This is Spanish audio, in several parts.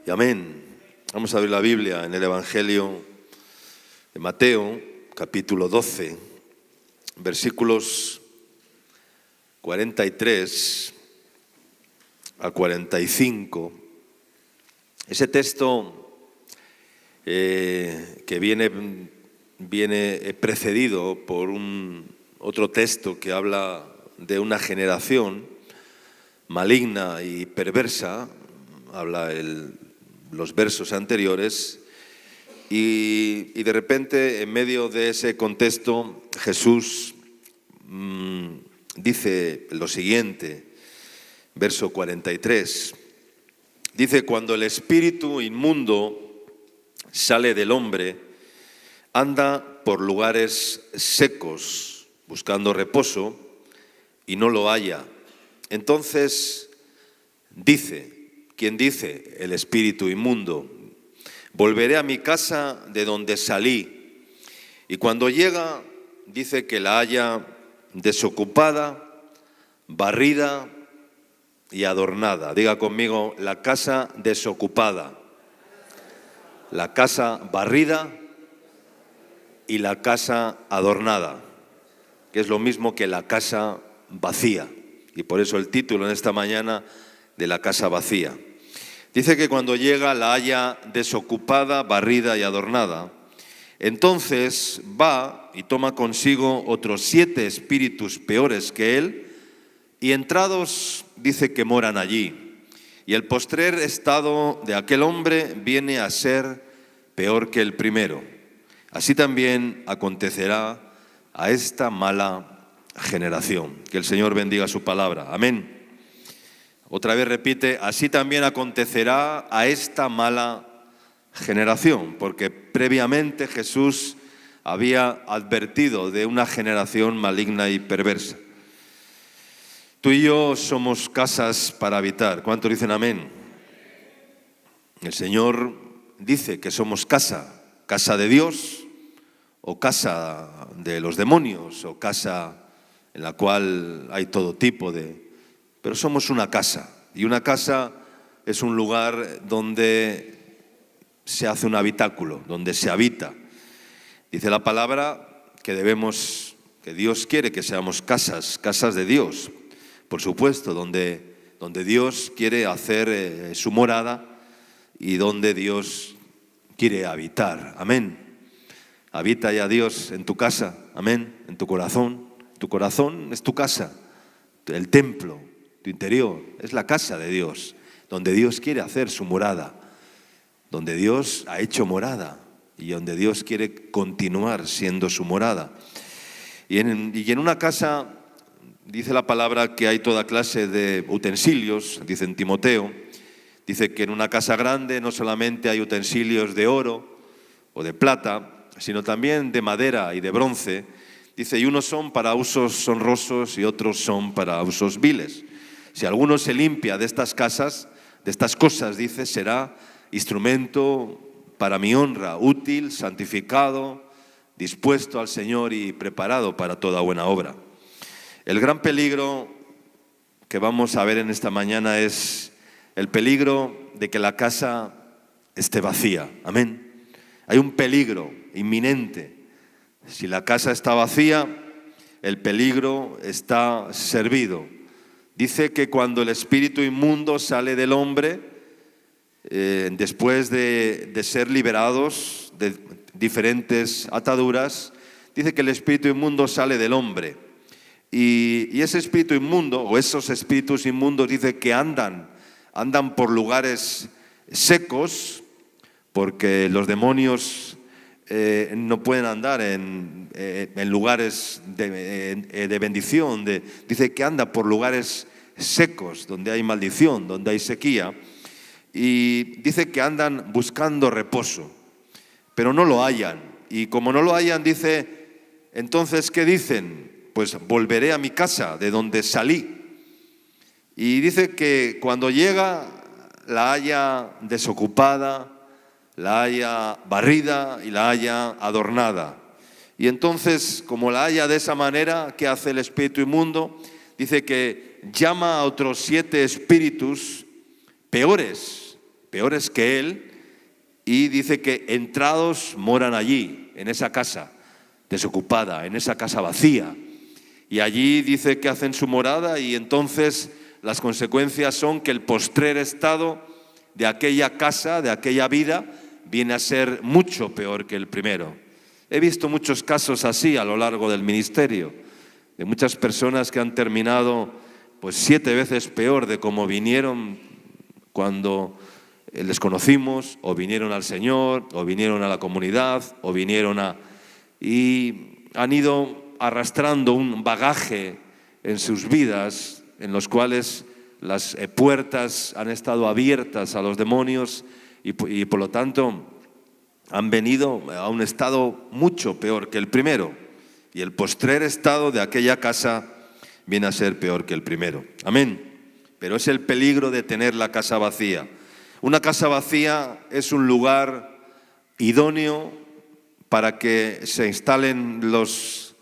Y amén. Vamos a abrir la Biblia en el Evangelio de Mateo, capítulo 12, versículos 43 a 45. Ese texto que viene precedido por otro texto que habla de una generación maligna y perversa, habla los versos anteriores, y de repente, en medio de ese contexto, Jesús dice lo siguiente, verso 43, dice: cuando el espíritu inmundo sale del hombre, anda por lugares secos, buscando reposo, y no lo halla. Entonces dice, ¿quién dice? El espíritu inmundo: volveré a mi casa de donde salí. Y cuando llega, dice que la halla desocupada, barrida y adornada. Diga conmigo: la casa desocupada, la casa barrida y la casa adornada, que es lo mismo que la casa vacía. Y por eso el título en esta mañana de la casa vacía. Dice que cuando llega la halla desocupada, barrida y adornada. Entonces va y toma consigo otros 7 espíritus peores que él, y entrados dice que moran allí. Y el postrer estado de aquel hombre viene a ser peor que el primero. Así también acontecerá a esta mala generación. Que el Señor bendiga su palabra. Amén. Otra vez repite: así también acontecerá a esta mala generación, porque previamente Jesús había advertido de una generación maligna y perversa. Tú y yo somos casas para habitar. ¿Cuántos dicen amén? El Señor dice que somos casa de Dios, o casa de los demonios, o casa en la cual hay todo tipo de... Pero somos una casa, y una casa es un lugar donde se hace un habitáculo, donde se habita. Dice la palabra que Dios quiere que seamos casas de Dios, por supuesto, donde Dios quiere hacer su morada y donde Dios quiere habitar. Amén. Habita ya Dios en tu casa, amén, en tu corazón. Tu corazón es tu casa, el templo, tu interior, es la casa de Dios, donde Dios quiere hacer su morada, donde Dios ha hecho morada y donde Dios quiere continuar siendo su morada. Y en una casa, dice la palabra que hay toda clase de utensilios, dice en Timoteo, dice que en una casa grande no solamente hay utensilios de oro o de plata, sino también de madera y de bronce. Dice, y unos son para usos honrosos y otros son para usos viles. Si alguno se limpia de estas cosas, dice, será instrumento para mi honra, útil, santificado, dispuesto al Señor y preparado para toda buena obra. El gran peligro que vamos a ver en esta mañana es el peligro de que la casa esté vacía. Amén. Hay un peligro inminente. Si la casa está vacía, el peligro está servido. Dice que cuando el espíritu inmundo sale del hombre, después de ser liberados de diferentes ataduras, dice que el espíritu inmundo sale del hombre. Y ese espíritu inmundo, o esos espíritus inmundos, dice que andan por lugares secos, porque los demonios no pueden andar en lugares de bendición. Dice que anda por lugares secos, donde hay maldición, donde hay sequía. Y dice que andan buscando reposo, pero no lo hallan. Y como no lo hallan, dice, entonces, ¿qué dicen? Pues volveré a mi casa de donde salí. Y dice que cuando llega, la halla desocupada, la haya barrida y la haya adornada. Y entonces, como la haya de esa manera, ¿qué hace el espíritu inmundo? Dice que llama a otros 7 espíritus peores peores que él, y dice que entrados moran allí, en esa casa desocupada, en esa casa vacía. Y allí dice que hacen su morada, y entonces las consecuencias son que el postrer estado de aquella casa, de aquella vida, viene a ser mucho peor que el primero. He visto muchos casos así a lo largo del ministerio, de muchas personas que han terminado pues 7 veces peor de como vinieron cuando les conocimos, o vinieron al Señor, o vinieron a la comunidad, o vinieron y han ido arrastrando un bagaje en sus vidas, en los cuales las puertas han estado abiertas a los demonios, y por lo tanto han venido a un estado mucho peor que el primero, y el postrer estado de aquella casa viene a ser peor que el primero. Amén. Pero es el peligro de tener la casa vacía. Una casa vacía es un lugar idóneo para que se instalen los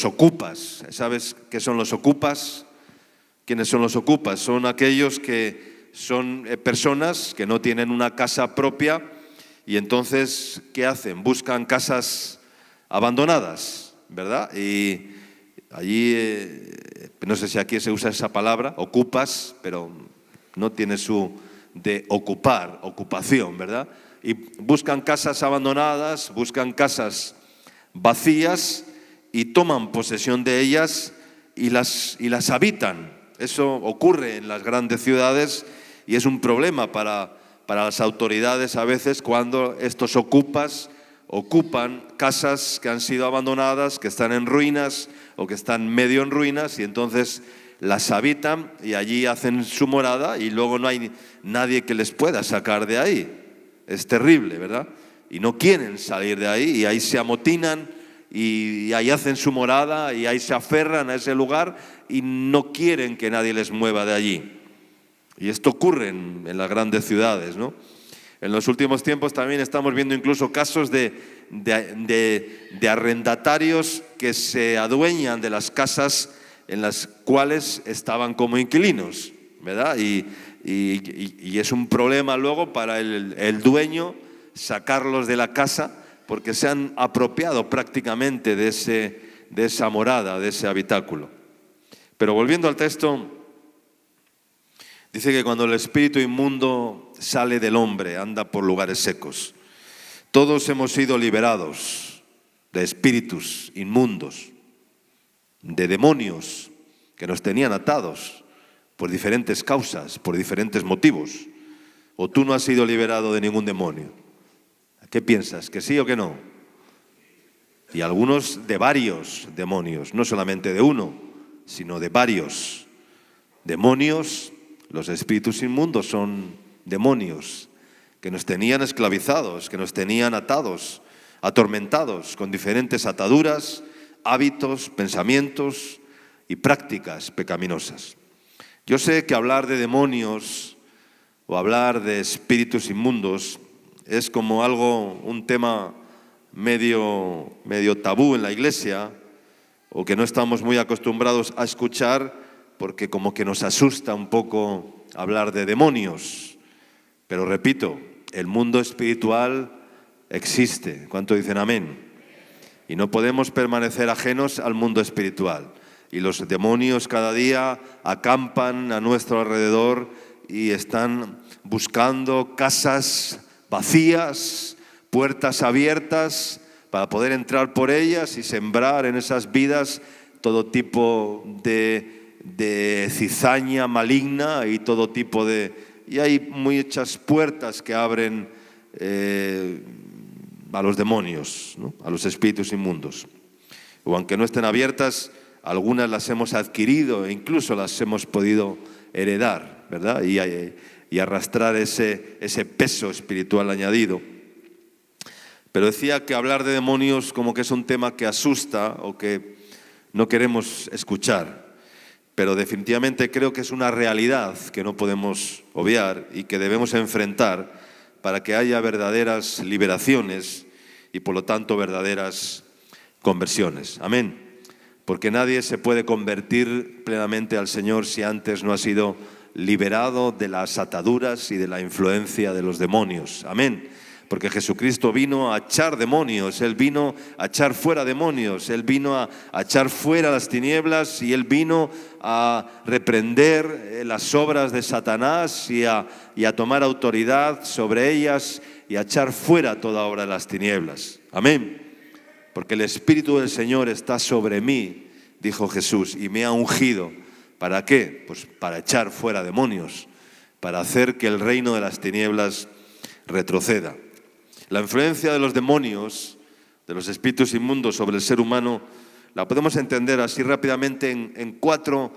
ocupas. ¿Sabes qué son los ocupas? ¿Quiénes son los ocupas? Son aquellos que son personas que no tienen una casa propia, y entonces, ¿qué hacen? Buscan casas abandonadas, ¿verdad? Y allí, no sé si aquí se usa esa palabra, ocupas, pero no tiene su de ocupar, ocupación, ¿verdad? Y buscan casas abandonadas, buscan casas vacías, y toman posesión de ellas y las habitan. Eso ocurre en las grandes ciudades, y es un problema para las autoridades a veces cuando estos ocupas ocupan casas que han sido abandonadas, que están en ruinas o que están medio en ruinas, y entonces las habitan y allí hacen su morada, y luego no hay nadie que les pueda sacar de ahí. Es terrible, ¿verdad? Y no quieren salir de ahí, y ahí se amotinan, y ahí hacen su morada, y ahí se aferran a ese lugar, y no quieren que nadie les mueva de allí. Y esto ocurre en las grandes ciudades, ¿no? En los últimos tiempos también estamos viendo incluso casos de arrendatarios que se adueñan de las casas en las cuales estaban como inquilinos, ¿verdad? Y es un problema luego para el dueño sacarlos de la casa, porque se han apropiado prácticamente de esa morada, de ese habitáculo. Pero volviendo al texto, dice que cuando el espíritu inmundo sale del hombre, anda por lugares secos. Todos hemos sido liberados de espíritus inmundos, de demonios que nos tenían atados por diferentes causas, por diferentes motivos. ¿O tú no has sido liberado de ningún demonio? ¿Qué piensas? ¿Que sí o que no? Y algunos de varios demonios, no solamente de uno, sino de varios demonios. Los espíritus inmundos son demonios que nos tenían esclavizados, que nos tenían atados, atormentados con diferentes ataduras, hábitos, pensamientos y prácticas pecaminosas. Yo sé que hablar de demonios o hablar de espíritus inmundos es como un tema medio tabú en la iglesia, o que no estamos muy acostumbrados a escuchar, porque como que nos asusta un poco hablar de demonios. Pero repito, el mundo espiritual existe. ¿Cuánto dicen amén? Y no podemos permanecer ajenos al mundo espiritual. Y los demonios cada día acampan a nuestro alrededor y están buscando casas vacías, puertas abiertas, para poder entrar por ellas y sembrar en esas vidas todo tipo de cizaña maligna y todo tipo y hay muchas puertas que abren a los demonios, ¿no? A los espíritus inmundos. O aunque no estén abiertas, algunas las hemos adquirido e incluso las hemos podido heredar, ¿verdad? Y arrastrar ese peso espiritual añadido. Pero decía que hablar de demonios como que es un tema que asusta o que no queremos escuchar. Pero definitivamente creo que es una realidad que no podemos obviar y que debemos enfrentar para que haya verdaderas liberaciones y por lo tanto verdaderas conversiones. Amén. Porque nadie se puede convertir plenamente al Señor si antes no ha sido liberado de las ataduras y de la influencia de los demonios. Amén. Porque Jesucristo vino a echar demonios, Él vino a echar fuera demonios, Él vino a echar fuera las tinieblas y Él vino a reprender las obras de Satanás y a tomar autoridad sobre ellas y a echar fuera toda obra de las tinieblas. Amén. Porque el Espíritu del Señor está sobre mí, dijo Jesús, y me ha ungido. ¿Para qué? Pues para echar fuera demonios, para hacer que el reino de las tinieblas retroceda. La influencia de los demonios, de los espíritus inmundos sobre el ser humano, la podemos entender así rápidamente en cuatro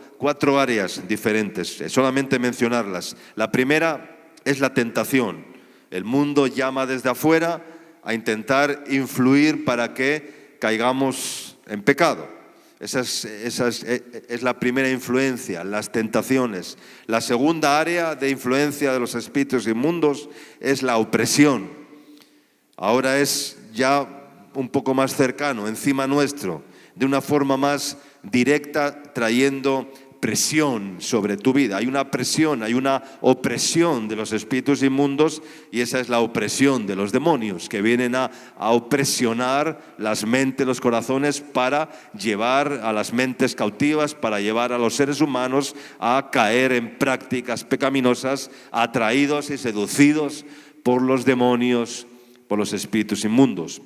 áreas diferentes, solamente mencionarlas. La primera es la tentación. El mundo llama desde afuera a intentar influir para que caigamos en pecado. Esa es la primera influencia, las tentaciones. La segunda área de influencia de los espíritus inmundos es la opresión. Ahora es ya un poco más cercano, encima nuestro, de una forma más directa, trayendo presión sobre tu vida. Hay una presión, hay una opresión de los espíritus inmundos y esa es la opresión de los demonios que vienen a opresionar las mentes, los corazones para llevar a las mentes cautivas, para llevar a los seres humanos a caer en prácticas pecaminosas, atraídos y seducidos por los demonios, por los espíritus inmundos.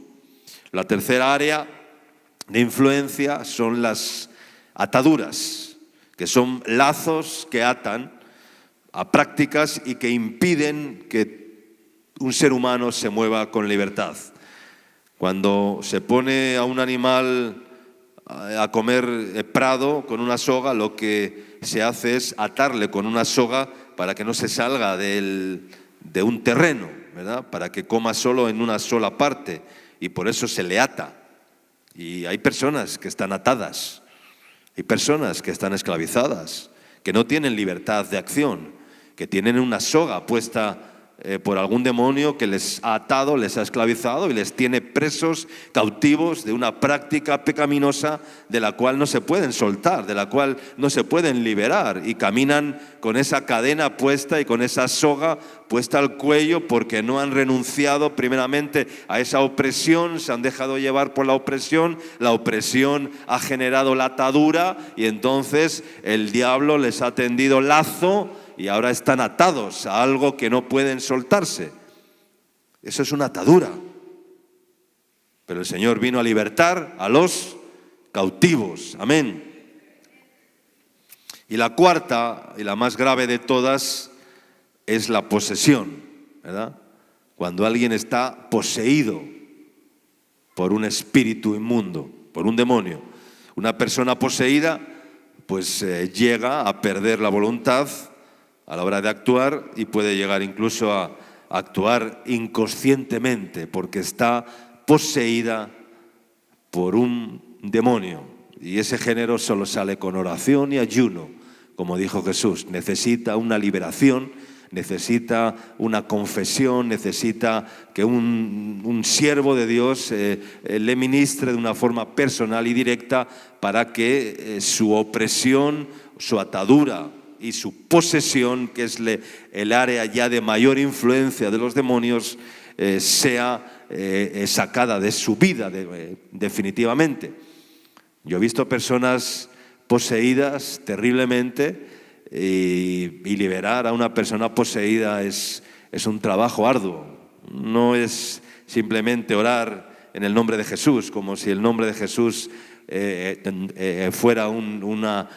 La tercera área de influencia son las ataduras, que son lazos que atan a prácticas y que impiden que un ser humano se mueva con libertad. Cuando se pone a un animal a comer prado con una soga, lo que se hace es atarle con una soga para que no se salga de un terreno, ¿verdad? Para que coma solo en una sola parte, y por eso se le ata. Y hay personas que están atadas, hay personas que están esclavizadas, que no tienen libertad de acción, que tienen una soga puesta por algún demonio que les ha atado, les ha esclavizado y les tiene presos, cautivos de una práctica pecaminosa de la cual no se pueden soltar, de la cual no se pueden liberar, y caminan con esa cadena puesta y con esa soga puesta al cuello porque no han renunciado primeramente a esa opresión, se han dejado llevar por la opresión ha generado la atadura y entonces el diablo les ha tendido lazo y ahora están atados a algo que no pueden soltarse. Eso es una atadura. Pero el Señor vino a libertar a los cautivos. Amén. Y la cuarta y la más grave de todas es la posesión, ¿verdad? Cuando alguien está poseído por un espíritu inmundo, por un demonio. Una persona poseída pues llega a perder la voluntad a la hora de actuar y puede llegar incluso a actuar inconscientemente porque está poseída por un demonio. Y ese género solo sale con oración y ayuno, como dijo Jesús. Necesita una liberación, necesita una confesión, necesita que un siervo de Dios le ministre de una forma personal y directa para que su opresión, su atadura y su posesión, que es el área ya de mayor influencia de los demonios, sea sacada de su vida definitivamente. Yo he visto personas poseídas terriblemente y liberar a una persona poseída es un trabajo arduo. No es simplemente orar en el nombre de Jesús, como si el nombre de Jesús fuera una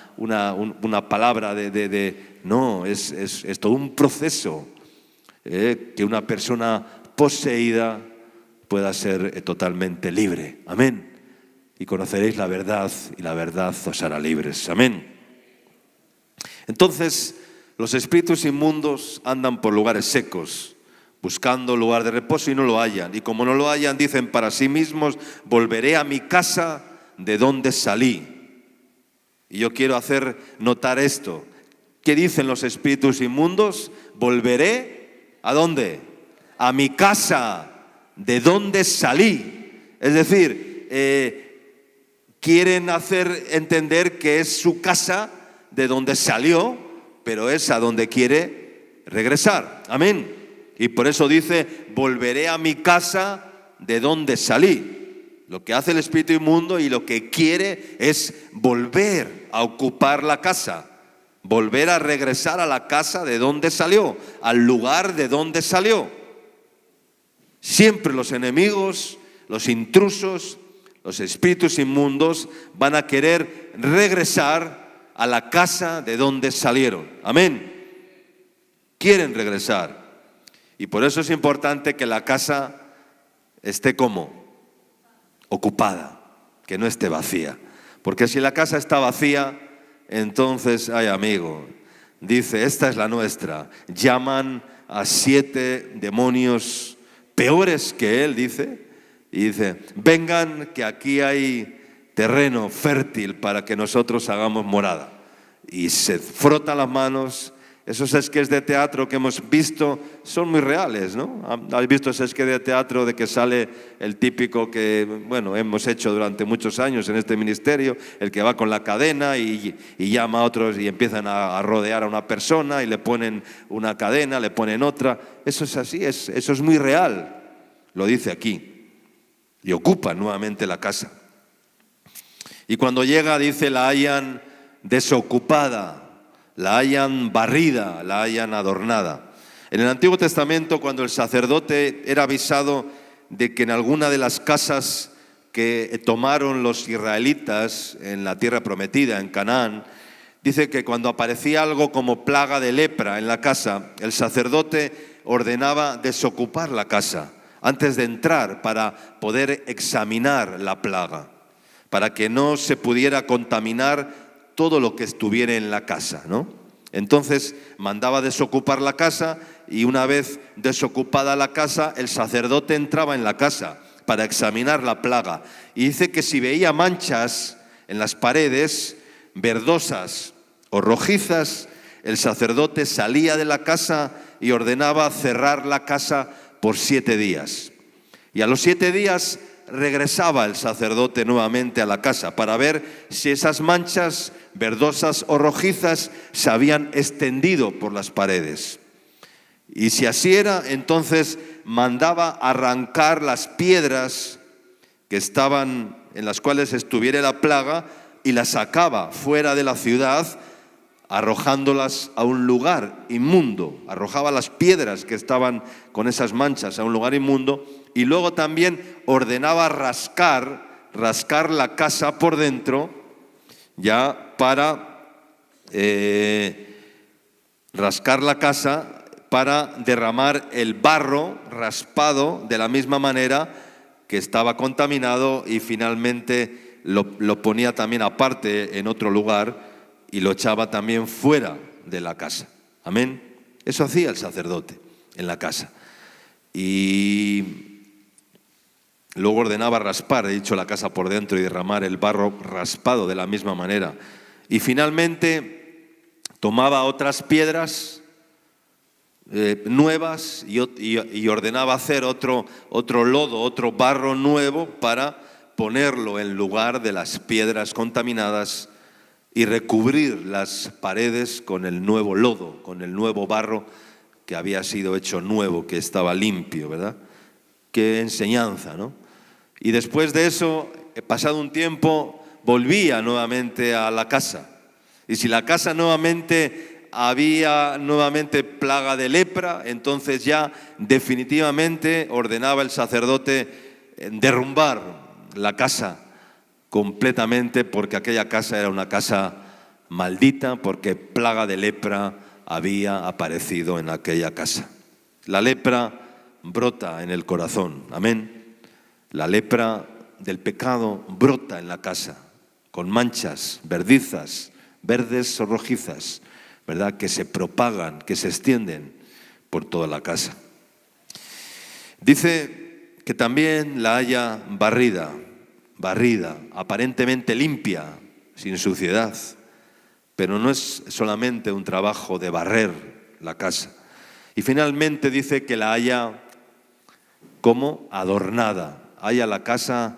palabra no, es todo un proceso que una persona poseída pueda ser totalmente libre. Amén. Y conoceréis la verdad y la verdad os hará libres. Amén. Entonces, los espíritus inmundos andan por lugares secos, buscando lugar de reposo y no lo hallan. Y como no lo hallan, dicen para sí mismos: volveré a mi casa de donde salí. Y yo quiero hacer notar esto. ¿Qué dicen los espíritus inmundos? Volveré, ¿a dónde? A mi casa de donde salí. Es decir, quieren hacer entender que es su casa de donde salió, pero es a donde quiere regresar. Amén. Y por eso dice, volveré a mi casa de donde salí. Lo que hace el espíritu inmundo y lo que quiere es volver a ocupar la casa, volver a regresar a la casa de donde salió, al lugar de donde salió. Siempre los enemigos, los intrusos, los espíritus inmundos van a querer regresar a la casa de donde salieron. Amén. Quieren regresar. Y por eso es importante que la casa esté como ocupada, que no esté vacía. Porque si la casa está vacía, entonces, ay amigo, dice, esta es la nuestra. Llaman a 7 demonios peores que él, dice, y dice, vengan que aquí hay terreno fértil para que nosotros hagamos morada. Y se frota las manos. Esos sketches de teatro que hemos visto son muy reales, ¿no? ¿Has visto ese sketch de teatro de que sale el típico que, bueno, hemos hecho durante muchos años en este ministerio, el que va con la cadena y llama a otros y empiezan a rodear a una persona y le ponen una cadena, le ponen otra? Eso es así, eso es muy real, lo dice aquí. Y ocupan nuevamente la casa. Y cuando llega, dice, la hayan desocupada, la hayan barrida, la hayan adornada. En el Antiguo Testamento, cuando el sacerdote era avisado de que en alguna de las casas que tomaron los israelitas en la tierra prometida, en Canaán, dice que cuando aparecía algo como plaga de lepra en la casa, el sacerdote ordenaba desocupar la casa antes de entrar para poder examinar la plaga, para que no se pudiera contaminar todo lo que estuviera en la casa, ¿no? Entonces mandaba desocupar la casa y una vez desocupada la casa, el sacerdote entraba en la casa para examinar la plaga. Y dice que si veía manchas en las paredes, verdosas o rojizas, el sacerdote salía de la casa y ordenaba cerrar la casa por 7 días. Y a los 7 días regresaba el sacerdote nuevamente a la casa para ver si esas manchas verdosas o rojizas se habían extendido por las paredes. Y si así era, entonces mandaba arrancar las piedras que estaban, en las cuales estuviera la plaga, y las sacaba fuera de la ciudad, arrojándolas a un lugar inmundo. Arrojaba las piedras que estaban con esas manchas a un lugar inmundo. Y luego también ordenaba rascar la casa por dentro, ya para rascar la casa, para derramar el barro raspado de la misma manera que estaba contaminado, y finalmente lo ponía también aparte en otro lugar y lo echaba también fuera de la casa. Amén. Eso hacía el sacerdote en la casa. Y luego ordenaba raspar, he dicho, la casa por dentro y derramar el barro raspado de la misma manera. Y finalmente tomaba otras piedras nuevas y ordenaba hacer otro lodo, otro barro nuevo para ponerlo en lugar de las piedras contaminadas y recubrir las paredes con el nuevo lodo, con el nuevo barro que había sido hecho nuevo, que estaba limpio, ¿verdad? Qué enseñanza, ¿no? Y después de eso, pasado un tiempo, volvía nuevamente a la casa. Y si la casa había nuevamente plaga de lepra, entonces ya definitivamente ordenaba el sacerdote derrumbar la casa completamente, porque aquella casa era una casa maldita, porque plaga de lepra había aparecido en aquella casa. La lepra brota en el corazón, amén. La lepra del pecado brota en la casa, con manchas verdizas, verdes o rojizas, ¿verdad? Que se propagan, que se extienden por toda la casa. Dice que también la haya barrida, aparentemente limpia, sin suciedad. Pero no es solamente un trabajo de barrer la casa. Y finalmente dice que la haya como adornada, haya la casa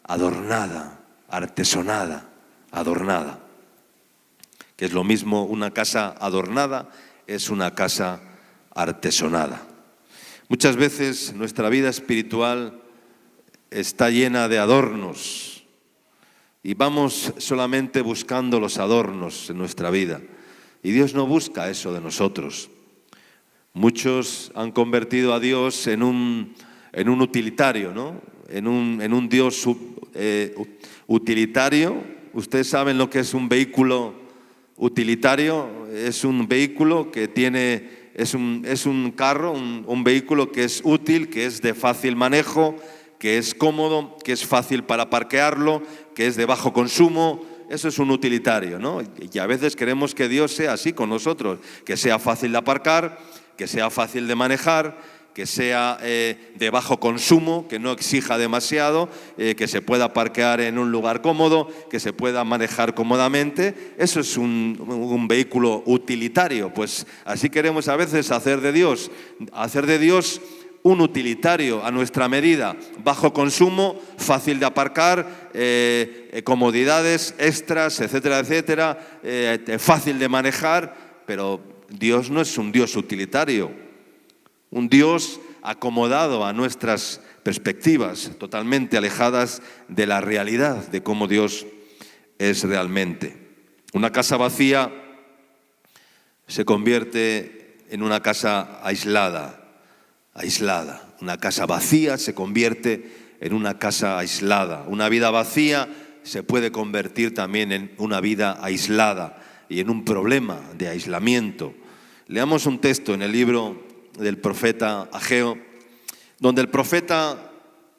adornada, artesonada, adornada. que es lo mismo. Una casa adornada es una casa artesonada. Muchas veces nuestra vida espiritual está llena de adornos y vamos solamente buscando los adornos en nuestra vida. Y Dios no busca eso de nosotros. Muchos han convertido a Dios en un utilitario, ¿no? En un Dios utilitario. Ustedes saben lo que es un vehículo utilitario. Es un vehículo que tiene, es un carro, un vehículo que es útil, que es de fácil manejo, que es cómodo, que es fácil para parquearlo, que es de bajo consumo. Eso es un utilitario, ¿no? Y a veces queremos que Dios sea así con nosotros, que sea fácil de aparcar, que sea fácil de manejar, que sea de bajo consumo, que no exija demasiado, que se pueda parquear en un lugar cómodo, que se pueda manejar cómodamente. Eso es un vehículo utilitario. Pues así queremos a veces hacer de Dios un utilitario a nuestra medida, bajo consumo, fácil de aparcar, comodidades extras, etcétera, etcétera, fácil de manejar, pero Dios no es un Dios utilitario, un Dios acomodado a nuestras perspectivas, totalmente alejadas de la realidad de cómo Dios es realmente. Una casa vacía se convierte en una casa aislada. Una casa vacía se convierte en una casa aislada. Una vida vacía se puede convertir también en una vida aislada y en un problema de aislamiento. Leamos un texto en el libro del profeta Ageo, donde el profeta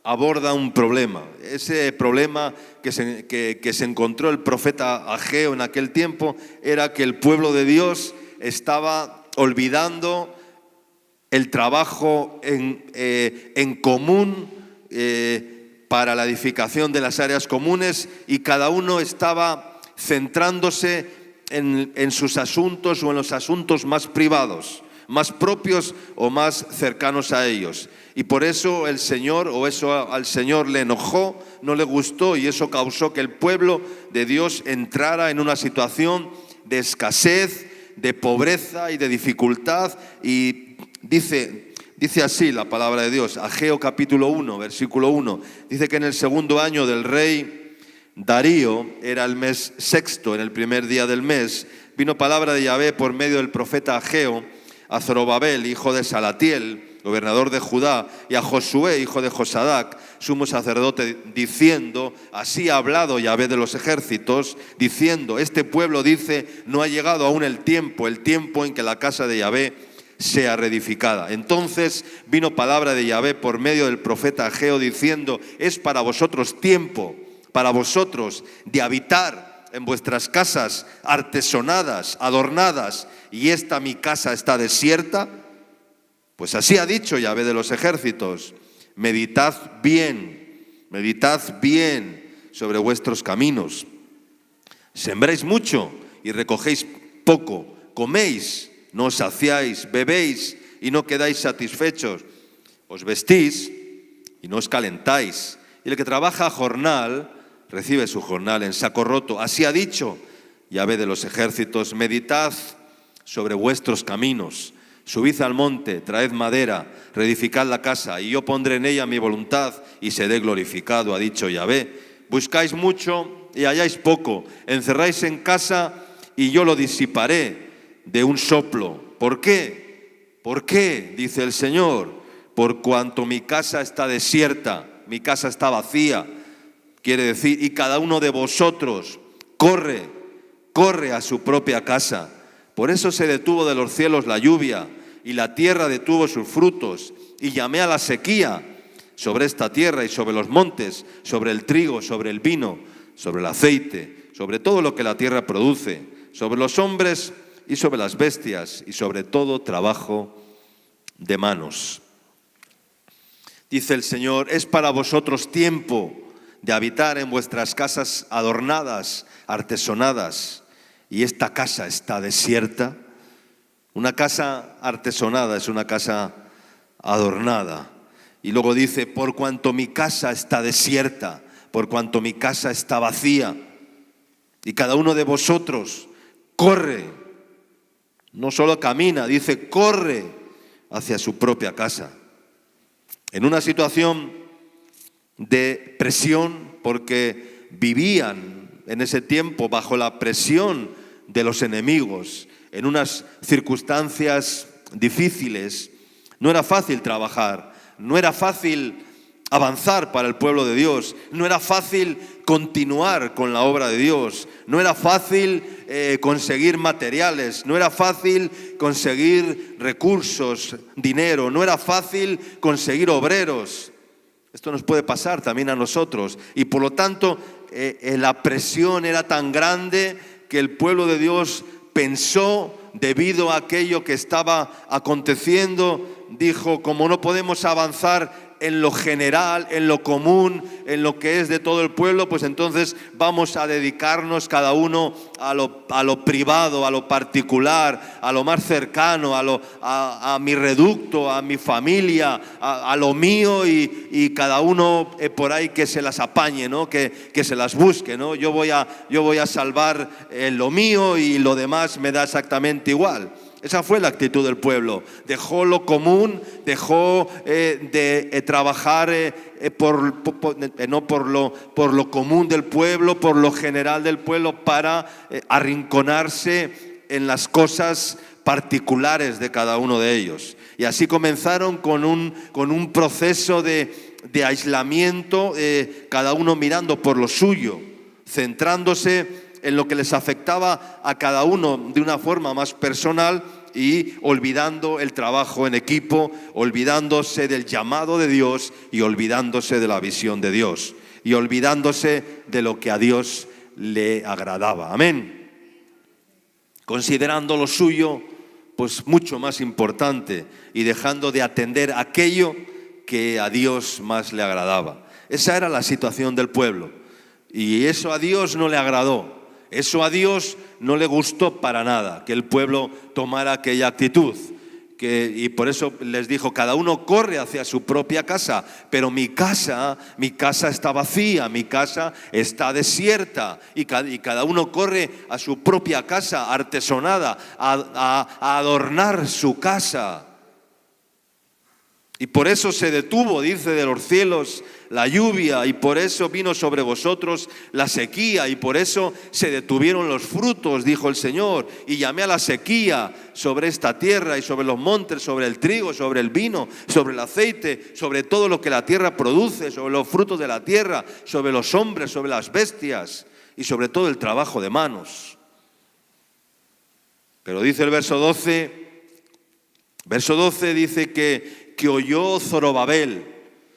aborda un problema. Ese problema que se encontró el profeta Ageo en aquel tiempo era que el pueblo de Dios estaba olvidando el trabajo en común para la edificación de las áreas comunes, y cada uno estaba centrándose en sus asuntos o en los asuntos más privados, más propios o más cercanos a ellos. Y por eso al Señor le enojó, no le gustó, y eso causó que el pueblo de Dios entrara en una situación de escasez, de pobreza y de dificultad. Y dice así la palabra de Dios, Ageo capítulo 1, versículo 1, dice que en el segundo año del rey Darío, era el mes sexto, en el primer día del mes, vino palabra de Yahvé por medio del profeta Ageo a Zorobabel, hijo de Salatiel, gobernador de Judá, y a Josué, hijo de Josadac, sumo sacerdote, diciendo: así ha hablado Yahvé de los ejércitos, diciendo, este pueblo dice, no ha llegado aún el tiempo en que la casa de Yahvé sea reedificada. Entonces vino palabra de Yahvé por medio del profeta Ageo, diciendo: es para vosotros tiempo, para vosotros, de habitar en vuestras casas artesonadas, adornadas, y esta mi casa está desierta. Pues así ha dicho Yahvé de los ejércitos: meditad bien sobre vuestros caminos. Sembráis mucho y recogéis poco, coméis, no os saciáis, bebéis y no quedáis satisfechos, os vestís y no os calentáis. Y el que trabaja a jornal recibe su jornal en saco roto. Así ha dicho Yahvé de los ejércitos: meditad sobre vuestros caminos, subid al monte, traed madera, reedificad la casa, y yo pondré en ella mi voluntad y seré glorificado, ha dicho Yahvé. Buscáis mucho y halláis poco, encerráis en casa y yo lo disiparé de un soplo. ¿Por qué? ¿Por qué? Dice el Señor: por cuanto mi casa está desierta, mi casa está vacía. Quiere decir, y cada uno de vosotros corre a su propia casa. Por eso se detuvo de los cielos la lluvia, y la tierra detuvo sus frutos, y llamé a la sequía sobre esta tierra y sobre los montes, sobre el trigo, sobre el vino, sobre el aceite, sobre todo lo que la tierra produce, sobre los hombres y sobre las bestias, y sobre todo trabajo de manos. Dice el Señor: es para vosotros tiempo de habitar en vuestras casas adornadas, artesonadas, y esta casa está desierta. Una casa artesonada es una casa adornada. Y luego dice: por cuanto mi casa está desierta, por cuanto mi casa está vacía, y cada uno de vosotros corre, no solo camina, dice corre hacia su propia casa. En una situación de presión, porque vivían en ese tiempo bajo la presión de los enemigos, en unas circunstancias difíciles. No era fácil trabajar, no era fácil avanzar para el pueblo de Dios, no era fácil continuar con la obra de Dios, no era fácil conseguir materiales, no era fácil conseguir recursos, dinero, no era fácil conseguir obreros. Esto nos puede pasar también a nosotros, y por lo tanto la presión era tan grande que el pueblo de Dios pensó, debido a aquello que estaba aconteciendo, dijo: como no podemos avanzar en lo general, en lo común, en lo que es de todo el pueblo, pues entonces vamos a dedicarnos cada uno a lo privado, a lo particular, a lo más cercano, a mi reducto, a mi familia, a lo mío, y cada uno por ahí que se las apañe, ¿no? Que se las busque, ¿no? Yo voy a salvar lo mío y lo demás me da exactamente igual. Esa fue la actitud del pueblo. Dejó lo común, dejó de trabajar no por lo común del pueblo, por lo general del pueblo, para arrinconarse en las cosas particulares de cada uno de ellos. Y así comenzaron con un proceso de aislamiento, cada uno mirando por lo suyo, centrándose en lo que les afectaba a cada uno de una forma más personal, y olvidando el trabajo en equipo, olvidándose del llamado de Dios y olvidándose de la visión de Dios y olvidándose de lo que a Dios le agradaba. Amén. Considerando lo suyo pues mucho más importante y dejando de atender aquello que a Dios más le agradaba. Esa era la situación del pueblo, y eso a Dios no le agradó. Eso a Dios no le gustó para nada, que el pueblo tomara aquella actitud. Y por eso les dijo: cada uno corre hacia su propia casa, pero mi casa está vacía, mi casa está desierta. Y cada uno corre a su propia casa artesonada, a adornar su casa. Y por eso se detuvo, dice, de los cielos la lluvia, y por eso vino sobre vosotros la sequía, y por eso se detuvieron los frutos, dijo el Señor. Y llamé a la sequía sobre esta tierra y sobre los montes, sobre el trigo, sobre el vino, sobre el aceite, sobre todo lo que la tierra produce, sobre los frutos de la tierra, sobre los hombres, sobre las bestias y sobre todo el trabajo de manos. Pero dice el verso 12 dice que oyó Zorobabel.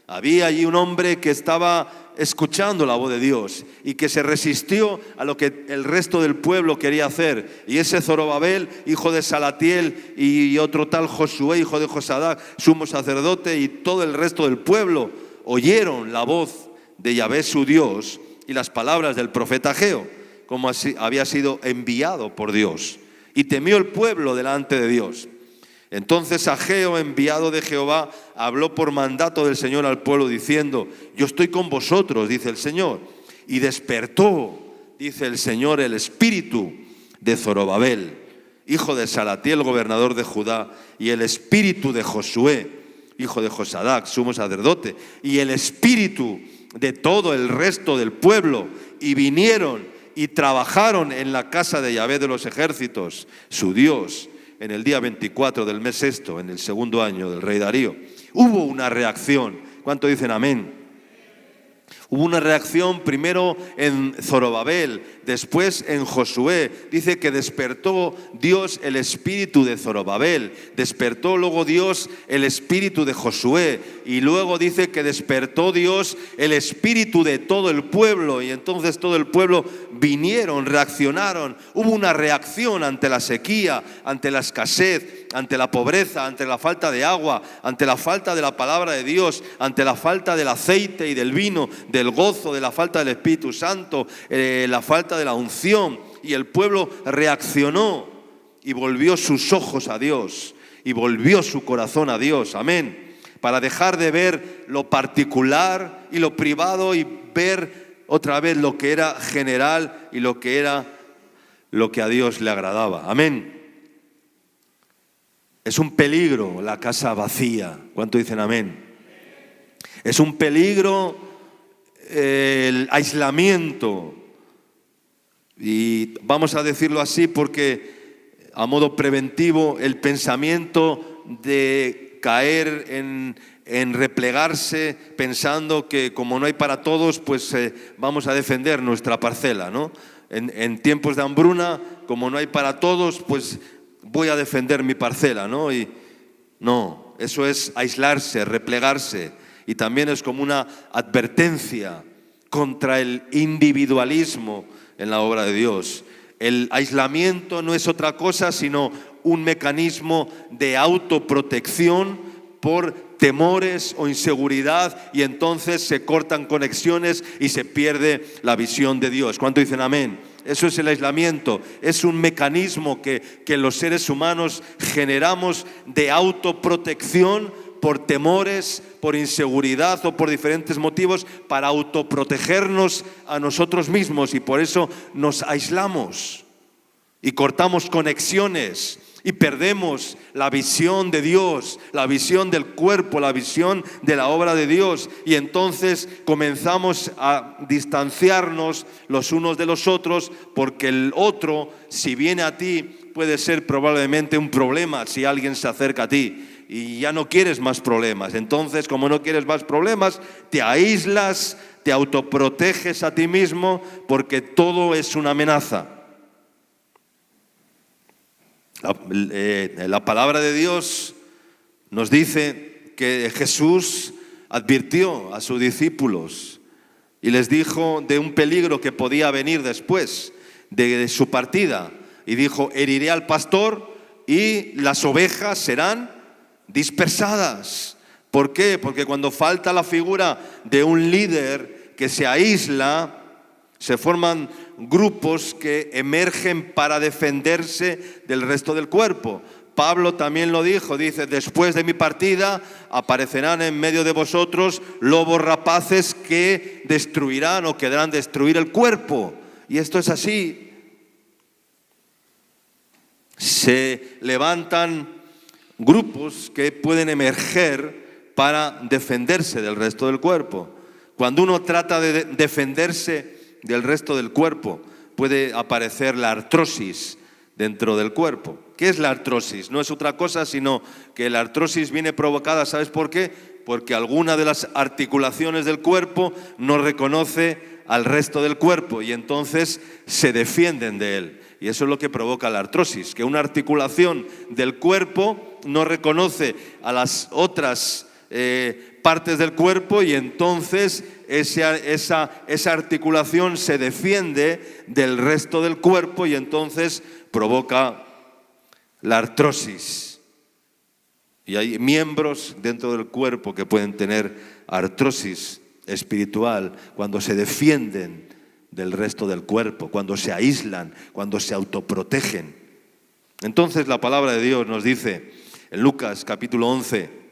Había allí un hombre que estaba escuchando la voz de Dios y que se resistió a lo que el resto del pueblo quería hacer. Y ese Zorobabel, hijo de Salatiel, y otro tal Josué, hijo de Josadac, sumo sacerdote, y todo el resto del pueblo oyeron la voz de Yahvé su Dios y las palabras del profeta Ageo, como así había sido enviado por Dios. Y temió el pueblo delante de Dios. Entonces Ageo, enviado de Jehová, habló por mandato del Señor al pueblo diciendo: yo estoy con vosotros, dice el Señor. Y despertó, dice el Señor, el espíritu de Zorobabel, hijo de Salatiel, gobernador de Judá, y el espíritu de Josué, hijo de Josadac, sumo sacerdote, y el espíritu de todo el resto del pueblo, y vinieron y trabajaron en la casa de Yahvé de los ejércitos, su Dios, en el día 24 del mes sexto, en el segundo año del rey Darío. Hubo una reacción. ¿Cuánto dicen amén? Hubo una reacción primero en Zorobabel, después en Josué. Dice que despertó Dios el espíritu de Zorobabel, despertó luego Dios el espíritu de Josué, y luego dice que despertó Dios el espíritu de todo el pueblo, y entonces todo el pueblo vinieron, reaccionaron. Hubo una reacción ante la sequía, ante la escasez, ante la pobreza, ante la falta de agua, ante la falta de la palabra de Dios, ante la falta del aceite y del vino, del gozo, de la falta del Espíritu Santo, la falta de la unción. Y el pueblo reaccionó y volvió sus ojos a Dios y volvió su corazón a Dios. Amén. Para dejar de ver lo particular y lo privado y ver otra vez lo que era general y lo que era lo que a Dios le agradaba. Amén. Es un peligro la casa vacía. ¿Cuánto dicen amén? Es un peligro el aislamiento. Y vamos a decirlo así porque a modo preventivo el pensamiento de caer en replegarse pensando que como no hay para todos, pues vamos a defender nuestra parcela, ¿no? En tiempos de hambruna, como no hay para todos, pues voy a defender mi parcela, ¿no? Y no, eso es aislarse, replegarse, y también es como una advertencia contra el individualismo en la obra de Dios. El aislamiento no es otra cosa sino un mecanismo de autoprotección por temores o inseguridad, y entonces se cortan conexiones y se pierde la visión de Dios. ¿Cuánto dicen amén? Eso es el aislamiento, es un mecanismo que los seres humanos generamos de autoprotección por temores, por inseguridad o por diferentes motivos, para autoprotegernos a nosotros mismos, y por eso nos aislamos y cortamos conexiones y perdemos la visión de Dios, la visión del cuerpo, la visión de la obra de Dios, y entonces comenzamos a distanciarnos los unos de los otros, porque el otro, si viene a ti, puede ser probablemente un problema si alguien se acerca a ti y ya no quieres más problemas. Entonces, como no quieres más problemas, te aíslas, te autoproteges a ti mismo, porque todo es una amenaza. La palabra de Dios nos dice que Jesús advirtió a sus discípulos y les dijo de un peligro que podía venir después de su partida, y dijo: heriré al pastor y las ovejas serán dispersadas. ¿Por qué? Porque cuando falta la figura de un líder que se aísla, se forman grupos que emergen para defenderse del resto del cuerpo. Pablo también lo dijo, dice: después de mi partida aparecerán en medio de vosotros lobos rapaces que destruirán o querrán destruir el cuerpo. Y esto es así. Se levantan grupos que pueden emerger para defenderse del resto del cuerpo. Cuando uno trata de defenderse del resto del cuerpo, puede aparecer la artrosis dentro del cuerpo. ¿Qué es la artrosis? No es otra cosa sino que la artrosis viene provocada, ¿sabes por qué? Porque alguna de las articulaciones del cuerpo no reconoce al resto del cuerpo y entonces se defienden de él. Y eso es lo que provoca la artrosis, que una articulación del cuerpo no reconoce a las otras partes del cuerpo, y entonces esa articulación se defiende del resto del cuerpo y entonces provoca la artrosis. Y hay miembros dentro del cuerpo que pueden tener artrosis espiritual cuando se defienden del resto del cuerpo, cuando se aíslan, cuando se autoprotegen. Entonces la palabra de Dios nos dice en Lucas capítulo 11,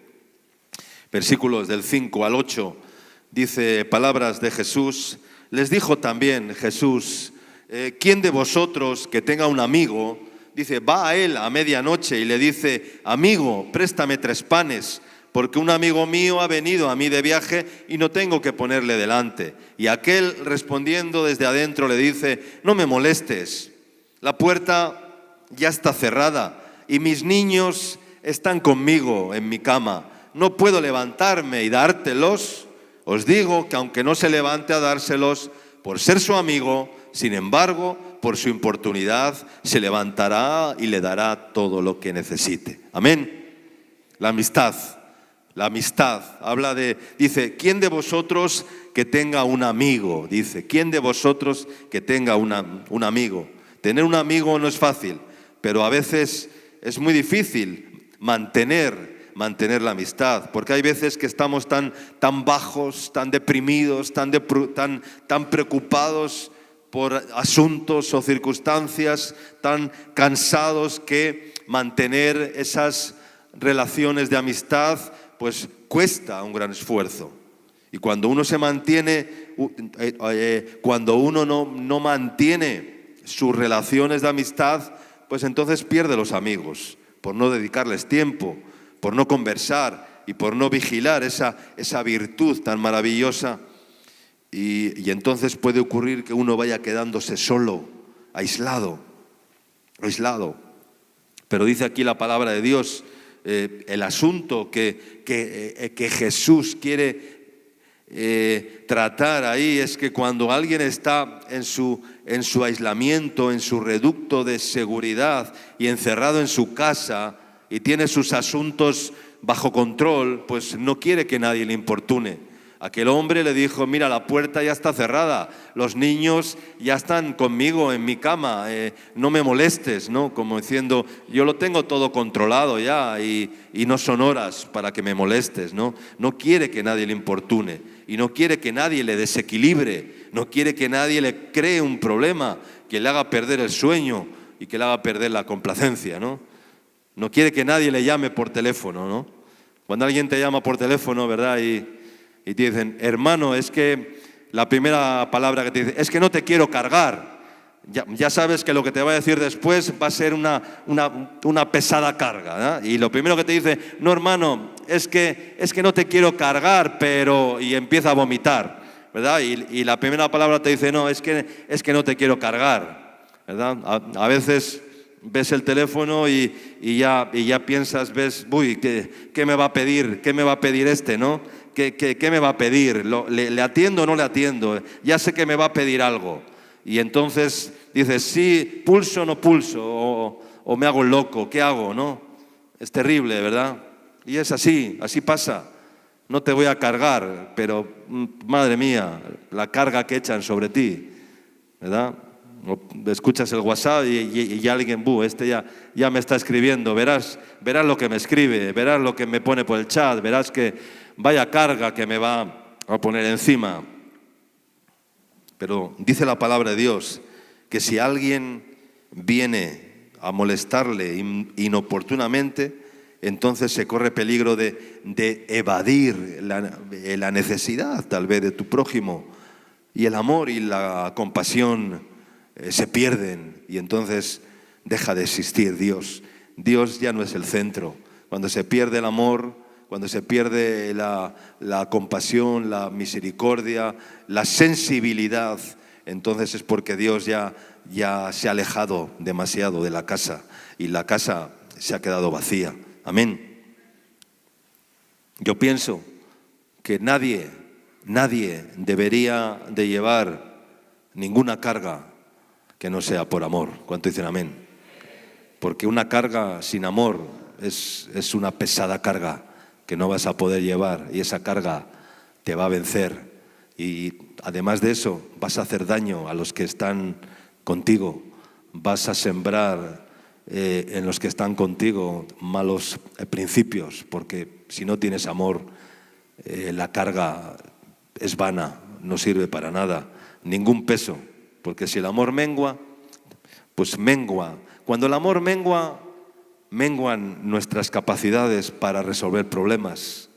versículos del 5 al 8, dice palabras de Jesús. Les dijo también Jesús: ¿quién de vosotros que tenga un amigo, dice, va a él a medianoche y le dice: amigo, préstame 3 panes, porque un amigo mío ha venido a mí de viaje y no tengo que ponerle delante? Y aquel, respondiendo desde adentro, le dice: no me molestes, la puerta ya está cerrada y mis niños están conmigo en mi cama. No puedo levantarme y dártelos. Os digo que aunque no se levante a dárselos por ser su amigo, sin embargo, por su importunidad, se levantará y le dará todo lo que necesite. Amén. La amistad habla de, dice, ¿quién de vosotros que tenga un amigo? Dice, ¿quién de vosotros que tenga un amigo? Tener un amigo no es fácil, pero a veces es muy difícil mantener la amistad, porque hay veces que estamos tan bajos, tan deprimidos, tan preocupados por asuntos o circunstancias, tan cansados, que mantener esas relaciones de amistad pues cuesta un gran esfuerzo. Y cuando uno se mantiene, cuando uno no mantiene sus relaciones de amistad, pues entonces pierde los amigos, por no dedicarles tiempo, por no conversar y por no vigilar esa virtud tan maravillosa. Y entonces puede ocurrir que uno vaya quedándose solo, aislado. Pero dice aquí la palabra de Dios, el asunto que Jesús quiere tratar ahí es que cuando alguien está en su aislamiento, en su reducto de seguridad y encerrado en su casa y tiene sus asuntos bajo control, pues no quiere que nadie le importune. Aquel hombre le dijo, mira, la puerta ya está cerrada, los niños ya están conmigo en mi cama, no me molestes, ¿no? Como diciendo, yo lo tengo todo controlado ya y no son horas para que me molestes, ¿no? No quiere que nadie le importune y no quiere que nadie le desequilibre, no quiere que nadie le cree un problema que le haga perder el sueño y que le haga perder la complacencia, ¿no? No quiere que nadie le llame por teléfono, ¿no? Cuando alguien te llama por teléfono, ¿verdad? Y te dicen, hermano, es que la primera palabra que te dice, es que no te quiero cargar. Ya sabes que lo que te va a decir después va a ser una pesada carga, ¿no? Y lo primero que te dice, no hermano, es que no te quiero cargar, pero... Y empieza a vomitar, ¿verdad? Y la primera palabra te dice, no, es que no te quiero cargar, ¿verdad? A veces ves el teléfono y ya piensas, ves, uy, ¿qué me va a pedir? ¿Qué me va a pedir este, no? ¿Qué me va a pedir? ¿Le atiendo o no le atiendo? Ya sé que me va a pedir algo. Y entonces dices, sí, pulso o no pulso, o me hago el loco, ¿qué hago? ¿No? Es terrible, ¿verdad? Y es así pasa. No te voy a cargar, pero madre mía, la carga que echan sobre ti, ¿verdad? O escuchas el WhatsApp y alguien, este ya me está escribiendo, verás lo que me escribe, verás lo que me pone por el chat, verás que vaya carga que me va a poner encima. Pero dice la palabra de Dios que si alguien viene a molestarle inoportunamente, entonces se corre peligro de evadir la necesidad tal vez de tu prójimo, y el amor y la compasión se pierden y entonces deja de existir Dios. Dios ya no es el centro. Cuando se pierde el amor, cuando se pierde la compasión, la misericordia, la sensibilidad, entonces es porque Dios ya se ha alejado demasiado de la casa y la casa se ha quedado vacía. Amén. Yo pienso que nadie debería de llevar ninguna carga que no sea por amor. ¿Cuánto dicen amén? Porque una carga sin amor es una pesada carga que no vas a poder llevar, y esa carga te va a vencer, y además de eso vas a hacer daño a los que están contigo, vas a sembrar en los que están contigo malos principios, porque si no tienes amor, la carga es vana, no sirve para nada, ningún peso, porque si el amor mengua, pues mengua. Cuando el amor mengua, menguan nuestras capacidades para resolver problemas,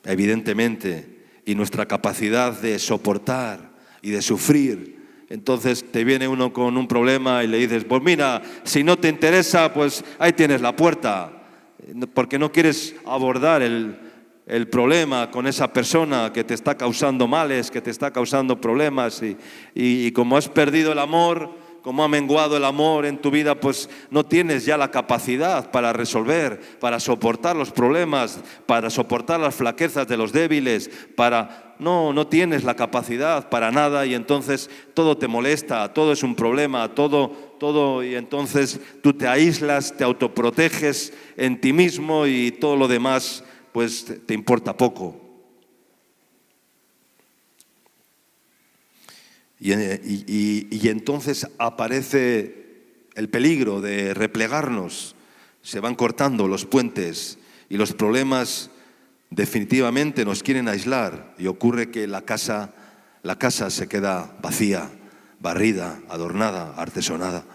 evidentemente, y nuestra capacidad de soportar y de sufrir. Entonces te viene uno con un problema y le dices, pues mira, si no te interesa, pues ahí tienes la puerta, porque no quieres abordar el problema con esa persona que te está causando males, que te está causando problemas, y como has perdido el amor, como ha menguado el amor en tu vida, pues no tienes ya la capacidad para resolver, para soportar los problemas, para soportar las flaquezas de los débiles, no tienes la capacidad para nada, y entonces todo te molesta, todo es un problema, todo, y entonces tú te aíslas, te autoproteges en ti mismo y todo lo demás pues te importa poco. Y entonces aparece el peligro de replegarnos, se van cortando los puentes y los problemas definitivamente nos quieren aislar, y ocurre que la casa se queda vacía, barrida, adornada, artesonada,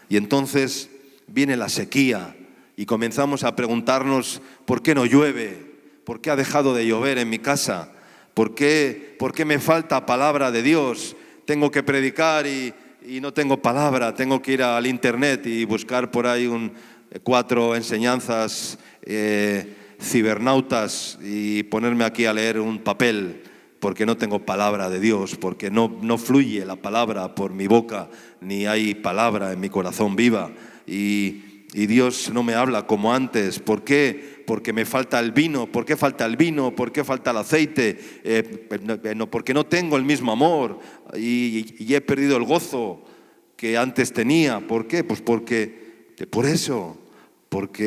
y entonces viene la sequía y comenzamos a preguntarnos ¿por qué no llueve? ¿Por qué ha dejado de llover en mi casa? ¿Por qué me falta palabra de Dios? Tengo que predicar y y no tengo palabra, tengo que ir al internet y buscar por ahí 4 enseñanzas cibernautas y ponerme aquí a leer un papel, porque no tengo palabra de Dios, porque no fluye la palabra por mi boca, ni hay palabra en mi corazón viva. Y Dios no me habla como antes. ¿Por qué? Porque me falta el vino. ¿Por qué falta el vino? ¿Por qué falta el aceite? Porque no tengo el mismo amor y he perdido el gozo que antes tenía. ¿Por qué? Pues porque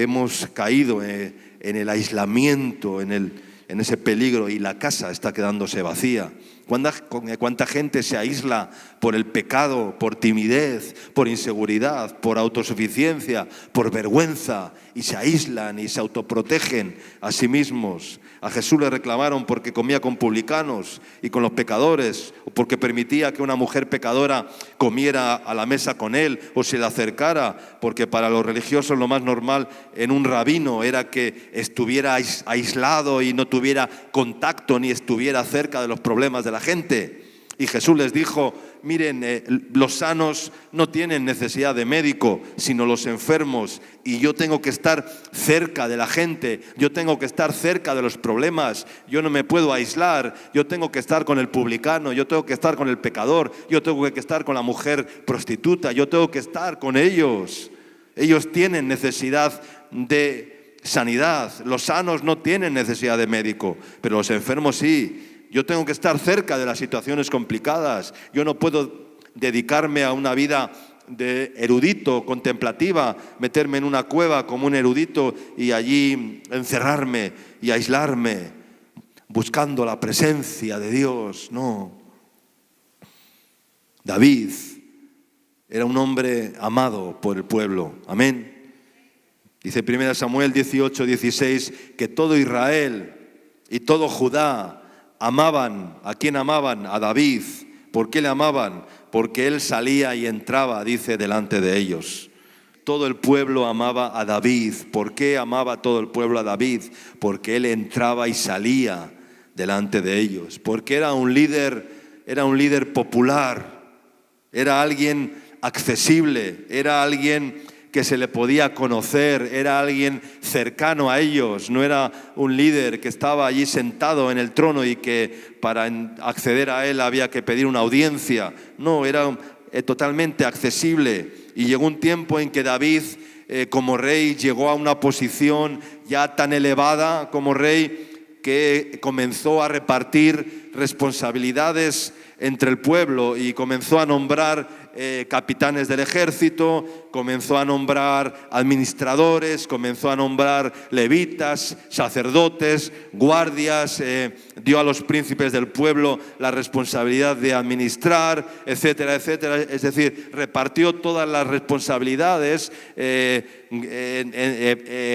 hemos caído en el aislamiento, en ese peligro, y la casa está quedándose vacía. ¿Cuánta gente se aísla por el pecado, por timidez, por inseguridad, por autosuficiencia, por vergüenza, y se aíslan y se autoprotegen a sí mismos? A Jesús le reclamaron porque comía con publicanos y con los pecadores, o porque permitía que una mujer pecadora comiera a la mesa con él o se le acercara, porque para los religiosos lo más normal en un rabino era que estuviera aislado y no tuviera contacto ni estuviera cerca de los problemas de la gente. Y Jesús les dijo: miren, los sanos no tienen necesidad de médico, sino los enfermos. Y yo tengo que estar cerca de la gente, yo tengo que estar cerca de los problemas. Yo no me puedo aislar, yo tengo que estar con el publicano, yo tengo que estar con el pecador, yo tengo que estar con la mujer prostituta, yo tengo que estar con ellos. Ellos tienen necesidad de sanidad, los sanos no tienen necesidad de médico, pero los enfermos sí. Yo tengo que estar cerca de las situaciones complicadas. Yo no puedo dedicarme a una vida de erudito, contemplativa, meterme en una cueva como un erudito y allí encerrarme y aislarme, buscando la presencia de Dios. No. David era un hombre amado por el pueblo. Amén. Dice 1 Samuel 18:16 que todo Israel y todo Judá amaban. ¿A quién amaban? A David. ¿Por qué le amaban? Porque él salía y entraba, dice, delante de ellos. Todo el pueblo amaba a David. ¿Por qué amaba todo el pueblo a David? Porque él entraba y salía delante de ellos. Porque era un líder popular, era alguien accesible, era alguien que se le podía conocer, era alguien cercano a ellos, no era un líder que estaba allí sentado en el trono y que para acceder a él había que pedir una audiencia. No, era totalmente accesible. Y llegó un tiempo en que David, como rey, llegó a una posición ya tan elevada como rey que comenzó a repartir responsabilidades entre el pueblo y comenzó a nombrar capitanes del ejército, comenzó a nombrar administradores, comenzó a nombrar levitas, sacerdotes, guardias, dio a los príncipes del pueblo la responsabilidad de administrar, etcétera, etcétera. Es decir, repartió todas las responsabilidades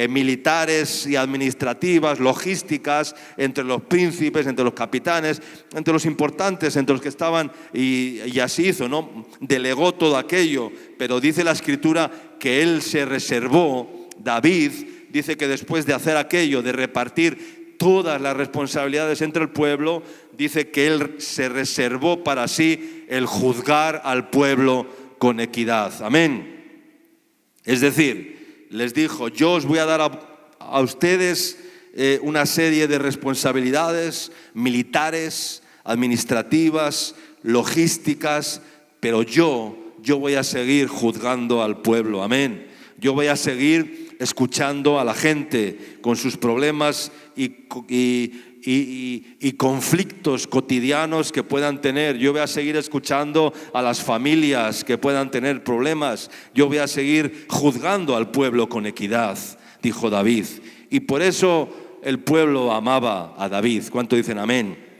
militares y administrativas, logísticas, entre los príncipes, entre los capitanes, entre los importantes, entre los que estaban, y así hizo, ¿no? Delegó todo aquello, pero dice la Escritura que él se reservó, David, dice que después de hacer aquello, de repartir todas las responsabilidades entre el pueblo, dice que él se reservó para sí el juzgar al pueblo con equidad. Amén. Es decir, les dijo: yo os voy a dar a ustedes una serie de responsabilidades militares, administrativas, logísticas, pero yo voy a seguir juzgando al pueblo. Amén. Yo voy a seguir escuchando a la gente con sus problemas y conflictos cotidianos que puedan tener. Yo voy a seguir escuchando a las familias que puedan tener problemas. Yo voy a seguir juzgando al pueblo con equidad, dijo David. Y por eso el pueblo amaba a David. ¿Cuánto dicen amén?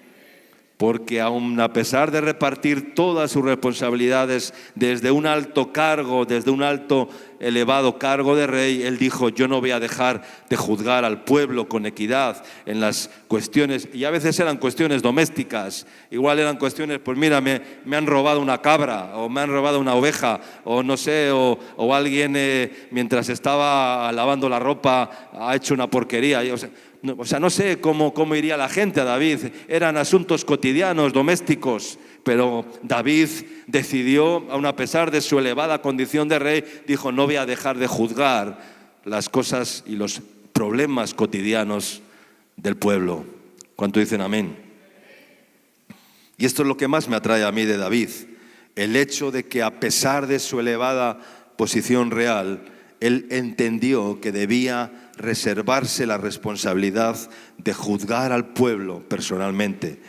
Porque aun a pesar de repartir todas sus responsabilidades desde un alto cargo, desde un alto elevado cargo de rey, él dijo: yo no voy a dejar de juzgar al pueblo con equidad en las cuestiones, y a veces eran cuestiones domésticas, igual eran cuestiones, pues mira, me han robado una cabra, o me han robado una oveja, o no sé, o alguien mientras estaba lavando la ropa ha hecho una porquería. O sea, no sé cómo iría la gente a David. Eran asuntos cotidianos, domésticos. Pero David decidió, aun a pesar de su elevada condición de rey, dijo: no voy a dejar de juzgar las cosas y los problemas cotidianos del pueblo. ¿Cuánto dicen amén? Y esto es lo que más me atrae a mí de David. El hecho de que, a pesar de su elevada posición real, él entendió que debía reservarse la responsabilidad de juzgar al pueblo personalmente.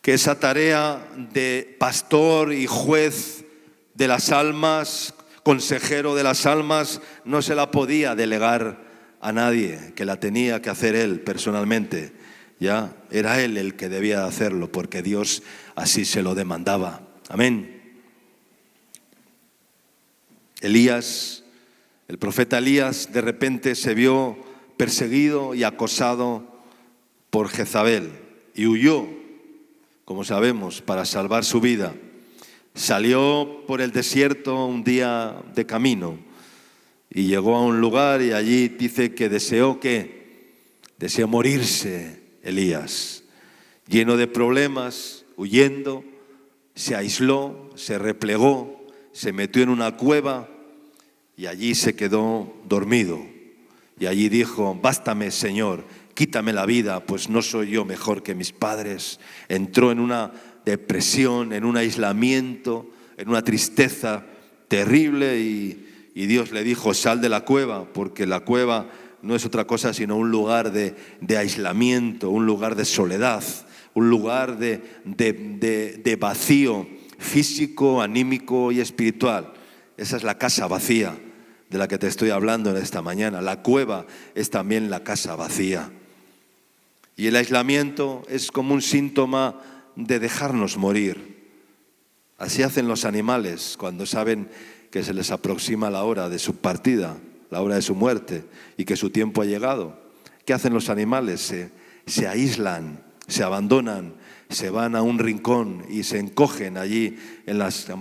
Que esa tarea de pastor y juez de las almas, consejero de las almas, no se la podía delegar a nadie, que la tenía que hacer él personalmente. Ya era él el que debía hacerlo, porque Dios así se lo demandaba. Amén. Elías, el profeta Elías, de repente se vio perseguido y acosado por Jezabel y huyó, como sabemos, para salvar su vida. Salió por el desierto un día de camino y llegó a un lugar, y allí dice que deseó morirse Elías, lleno de problemas, huyendo, se aisló, se replegó, se metió en una cueva y allí se quedó dormido. Y allí dijo: bástame, Señor, quítame la vida, pues no soy yo mejor que mis padres. Entró en una depresión, en un aislamiento, en una tristeza terrible, y Dios le dijo: sal de la cueva, porque la cueva no es otra cosa sino un lugar de aislamiento, un lugar de soledad, un lugar de vacío físico, anímico y espiritual. Esa es la casa vacía de la que te estoy hablando en esta mañana. La cueva es también la casa vacía. Y el aislamiento es como un síntoma de dejarnos morir. Así hacen los animales cuando saben que se les aproxima la hora de su partida, la hora de su muerte, y que su tiempo ha llegado. ¿Qué hacen los animales? Se aíslan, se abandonan, se van a un rincón y se encogen allí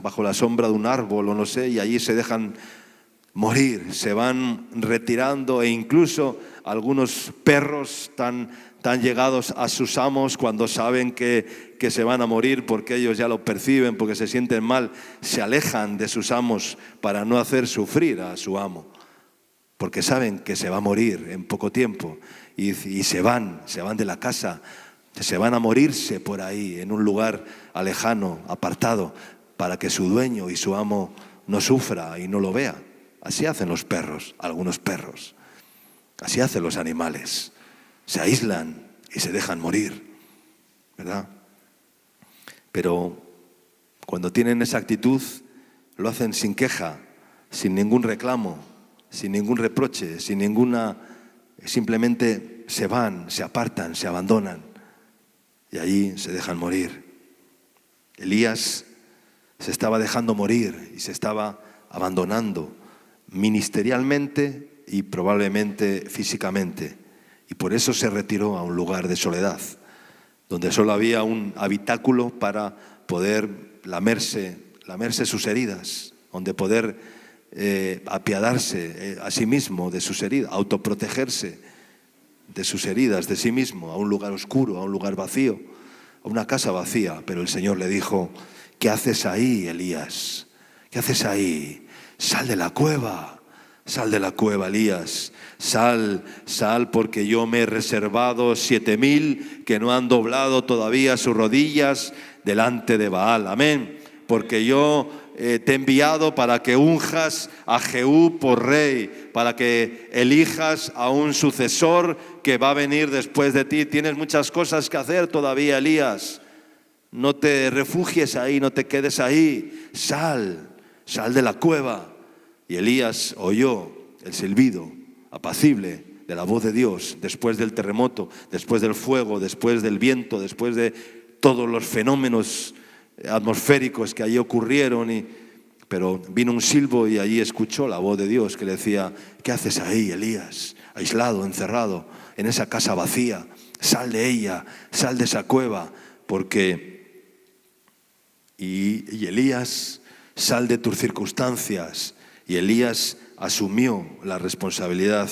bajo la sombra de un árbol o no sé, y allí se dejan morir, se van retirando. E incluso algunos perros tan llegados a sus amos, cuando saben que se van a morir, porque ellos ya lo perciben, porque se sienten mal, se alejan de sus amos para no hacer sufrir a su amo, porque saben que se va a morir en poco tiempo, y se van de la casa, se van a morirse por ahí en un lugar lejano, apartado, para que su dueño y su amo no sufra y no lo vea. Así hacen los perros, algunos perros. Así hacen los animales. Se aíslan y se dejan morir, ¿verdad? Pero cuando tienen esa actitud, lo hacen sin queja, sin ningún reclamo, sin ningún reproche, simplemente se van, se apartan, se abandonan y allí se dejan morir. Elías se estaba dejando morir y se estaba abandonando ministerialmente y probablemente físicamente. Y por eso se retiró a un lugar de soledad, donde solo había un habitáculo para poder lamerse sus heridas, donde poder apiadarse a sí mismo de sus heridas, autoprotegerse de sus heridas, de sí mismo, a un lugar oscuro, a un lugar vacío, a una casa vacía. Pero el Señor le dijo: ¿qué haces ahí, Elías? ¿Qué haces ahí? Sal de la cueva. Sal de la cueva, Elías, sal, porque yo me he reservado 7,000 que no han doblado todavía sus rodillas delante de Baal. Amén. Porque yo te he enviado para que unjas a Jehú por rey, para que elijas a un sucesor que va a venir después de ti. Tienes muchas cosas que hacer todavía, Elías. No te refugies ahí, no te quedes ahí. Sal de la cueva. Y Elías oyó el silbido apacible de la voz de Dios después del terremoto, después del fuego, después del viento, después de todos los fenómenos atmosféricos que allí ocurrieron. Pero vino un silbo y allí escuchó la voz de Dios que le decía: ¿qué haces ahí, Elías? Aislado, encerrado, en esa casa vacía. Sal de ella, sal de esa cueva, porque... Y Elías, sal de tus circunstancias. Y Elías asumió la responsabilidad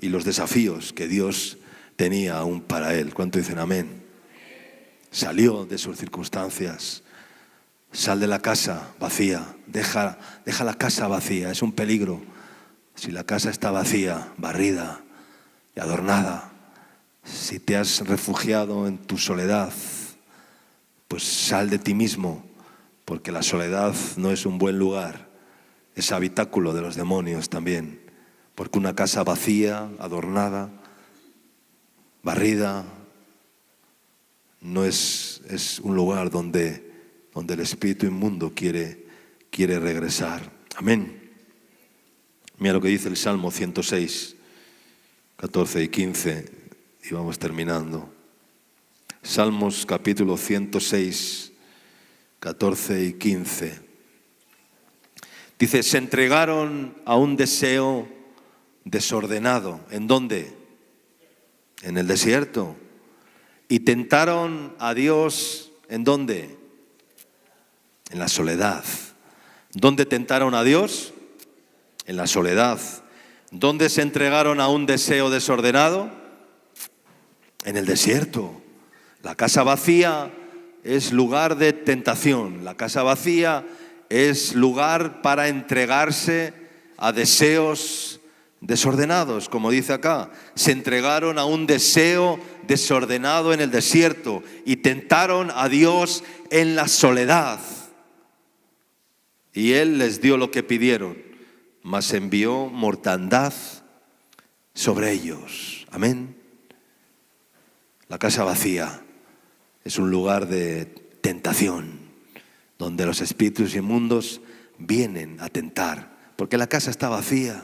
y los desafíos que Dios tenía aún para él. ¿Cuánto dicen amén? Salió de sus circunstancias. Sal de la casa vacía, deja la casa vacía, es un peligro. Si la casa está vacía, barrida y adornada, si te has refugiado en tu soledad, pues sal de ti mismo, porque la soledad no es un buen lugar, es habitáculo de los demonios también, porque una casa vacía, adornada, barrida, no es un lugar donde el espíritu inmundo quiere regresar. Amén. Mira lo que dice el Salmo 106, 14 y 15, y vamos terminando. Salmos capítulo 106, 14 y 15. Dice, se entregaron a un deseo desordenado. ¿En dónde? En el desierto. Y tentaron a Dios, ¿en dónde? En la soledad. ¿Dónde tentaron a Dios? En la soledad. ¿Dónde se entregaron a un deseo desordenado? En el desierto. La casa vacía es lugar de tentación. La casa vacía es lugar para entregarse a deseos desordenados, como dice acá. Se entregaron a un deseo desordenado en el desierto y tentaron a Dios en la soledad. Y Él les dio lo que pidieron, mas envió mortandad sobre ellos. Amén. La casa vacía es un lugar de tentación, donde los espíritus inmundos vienen a tentar, porque la casa está vacía,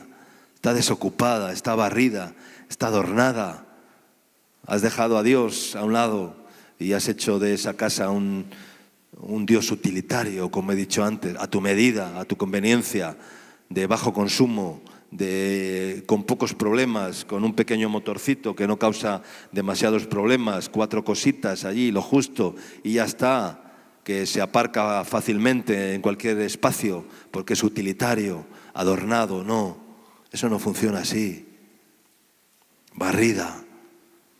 está desocupada, está barrida, está adornada. Has dejado a Dios a un lado y has hecho de esa casa un Dios utilitario, como he dicho antes, a tu medida, a tu conveniencia, de bajo consumo, con pocos problemas, con un pequeño motorcito que no causa demasiados problemas, 4 cositas allí, lo justo, y ya está, que se aparca fácilmente en cualquier espacio porque es utilitario, adornado. No, eso no funciona así. Barrida,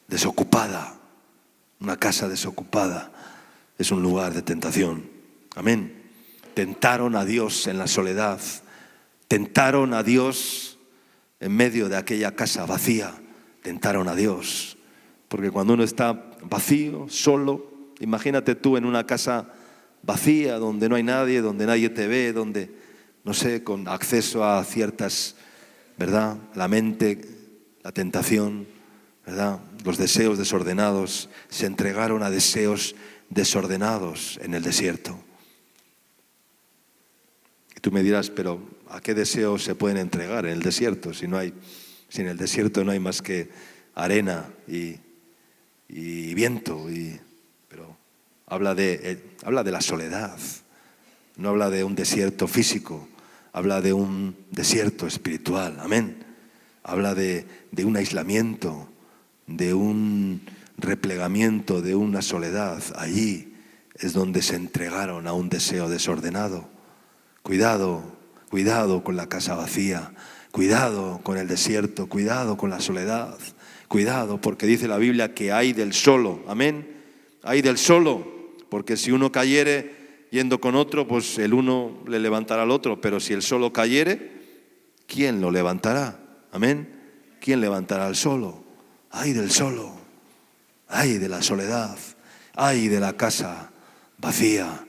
desocupada, una casa desocupada es un lugar de tentación. Amén. Tentaron a Dios en la soledad. Tentaron a Dios en medio de aquella casa vacía. Tentaron a Dios. Porque cuando uno está vacío, solo, imagínate tú en una casa vacía donde no hay nadie, donde nadie te ve, donde, no sé, con acceso a ciertas, ¿verdad? La mente, la tentación, ¿verdad? Los deseos desordenados. Se entregaron a deseos desordenados en el desierto. Y tú me dirás, pero ¿a qué deseos se pueden entregar en el desierto? Si en el desierto no hay más que arena y viento. Pero habla de la soledad. No habla de un desierto físico, habla de un desierto espiritual. Amén. Habla de un aislamiento, de un replegamiento, de una soledad. Allí es donde se entregaron a un deseo desordenado. Cuidado con la casa vacía, cuidado con el desierto, cuidado con la soledad, cuidado, porque dice la Biblia que hay del solo. Amén. Hay del solo, porque si uno cayere yendo con otro, pues el uno le levantará al otro, pero si el solo cayere, ¿quién lo levantará? Amén. ¿Quién levantará al solo? Ay del solo, ay de la soledad, ay de la casa vacía,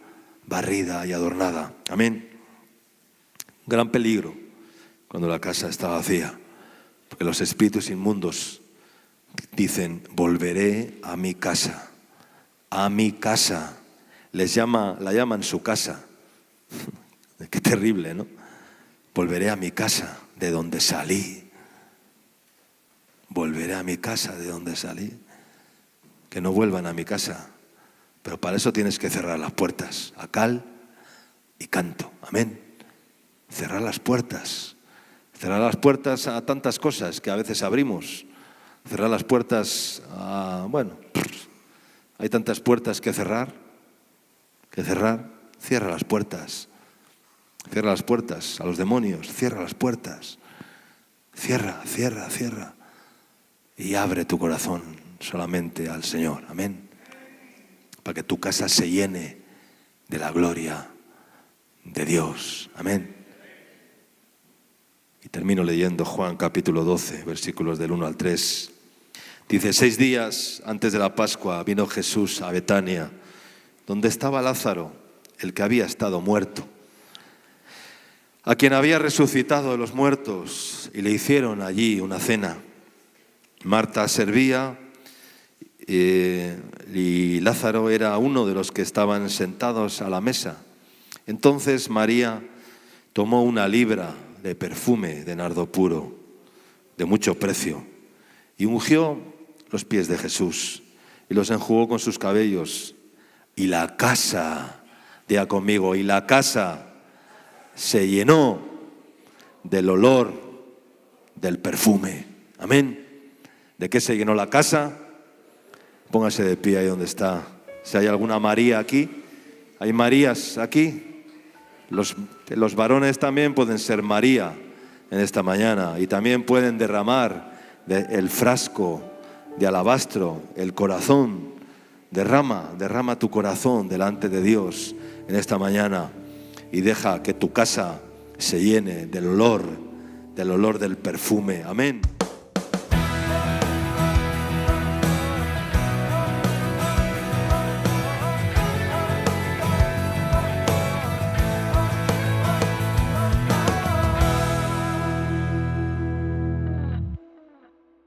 barrida y adornada. Amén. Gran peligro cuando la casa está vacía, porque los espíritus inmundos dicen, volveré a mi casa, a mi casa. La llaman su casa. Qué terrible, ¿no? Volveré a mi casa, de donde salí. Volveré a mi casa de donde salí. Que no vuelvan a mi casa. Pero para eso tienes que cerrar las puertas a cal y canto. Amén. Cerrar las puertas. Cerrar las puertas a tantas cosas que a veces abrimos. Cerrar las puertas a... Bueno, hay tantas puertas que cerrar. Cierra las puertas. Cierra las puertas a los demonios. Cierra las puertas. Cierra. y abre tu corazón solamente al Señor. Amén. Para que tu casa se llene de la gloria de Dios. Amén. Y termino leyendo Juan capítulo 12, versículos del 1 al 3. Dice: 6 días antes de la Pascua vino Jesús a Betania, donde estaba Lázaro, el que había estado muerto, a quien había resucitado de los muertos, y le hicieron allí una cena. Marta servía y Lázaro era uno de los que estaban sentados a la mesa. Entonces María tomó una libra de perfume de nardo puro, de mucho precio, y ungió los pies de Jesús y los enjugó con sus cabellos. Y la casa, diga conmigo, y la casa se llenó del olor del perfume. Amén. ¿De qué se llenó la casa? Póngase de pie ahí donde está. Si hay alguna María aquí, ¿hay Marías aquí? Los varones también pueden ser María en esta mañana y también pueden derramar el frasco de alabastro, el corazón. Derrama tu corazón delante de Dios en esta mañana y deja que tu casa se llene del olor del perfume. Amén.